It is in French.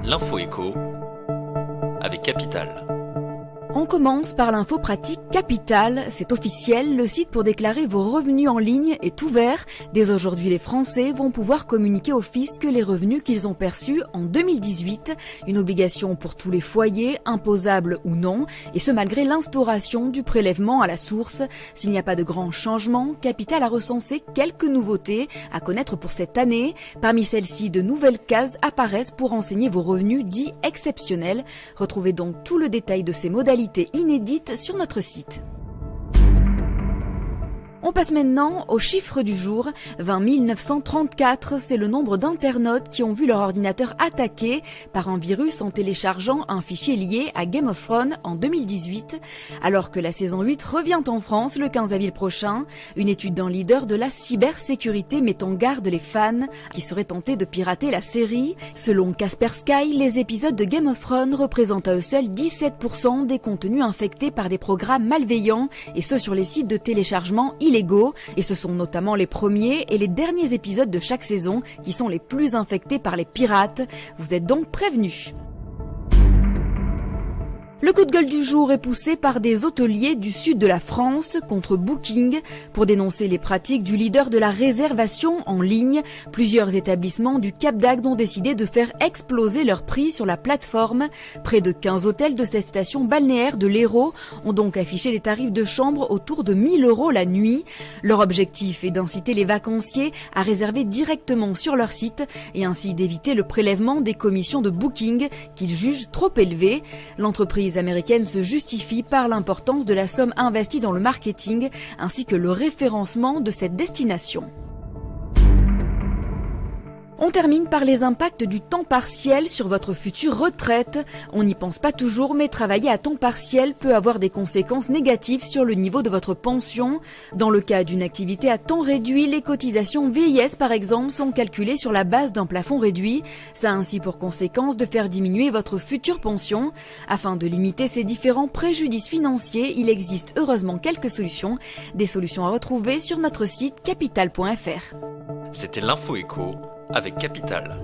L'info éco avec Capital. On commence par l'info pratique Capital. C'est officiel, le site pour déclarer vos revenus en ligne est ouvert. Dès aujourd'hui, les Français vont pouvoir communiquer au fisc les revenus qu'ils ont perçus en 2018. Une obligation pour tous les foyers, imposables ou non, et ce malgré l'instauration du prélèvement à la source. S'il n'y a pas de grands changements, Capital a recensé quelques nouveautés à connaître pour cette année. Parmi celles-ci, de nouvelles cases apparaissent pour renseigner vos revenus dits exceptionnels. Retrouvez donc tout le détail de ces modalités inédites sur notre site. On passe maintenant aux chiffres du jour. 20 934, c'est le nombre d'internautes qui ont vu leur ordinateur attaqué par un virus en téléchargeant un fichier lié à Game of Thrones en 2018. Alors que la saison 8 revient en France le 15 avril prochain, une étude d'un leader de la cybersécurité met en garde les fans qui seraient tentés de pirater la série. Selon Kaspersky, les épisodes de Game of Thrones représentent à eux seuls 17% des contenus infectés par des programmes malveillants, et ce sur les sites de téléchargement illégaux, et ce sont notamment les premiers et les derniers épisodes de chaque saison qui sont les plus infectés par les pirates. Vous êtes donc prévenus. Le coup de gueule du jour est poussé par des hôteliers du sud de la France contre Booking pour dénoncer les pratiques du leader de la réservation en ligne. Plusieurs établissements du Cap d'Agde ont décidé de faire exploser leurs prix sur la plateforme. Près de 15 hôtels de cette station balnéaire de l'Hérault ont donc affiché des tarifs de chambre autour de 1 000 € la nuit. Leur objectif est d'inciter les vacanciers à réserver directement sur leur site et ainsi d'éviter le prélèvement des commissions de Booking qu'ils jugent trop élevées. L'entreprise américaine se justifie par l'importance de la somme investie dans le marketing ainsi que le référencement de cette destination. On termine par les impacts du temps partiel sur votre future retraite. On n'y pense pas toujours, mais travailler à temps partiel peut avoir des conséquences négatives sur le niveau de votre pension. Dans le cas d'une activité à temps réduit, les cotisations vieillesse par exemple sont calculées sur la base d'un plafond réduit. Ça a ainsi pour conséquence de faire diminuer votre future pension. Afin de limiter ces différents préjudices financiers, il existe heureusement quelques solutions. Des solutions à retrouver sur notre site capital.fr. C'était l'info éco avec Capital.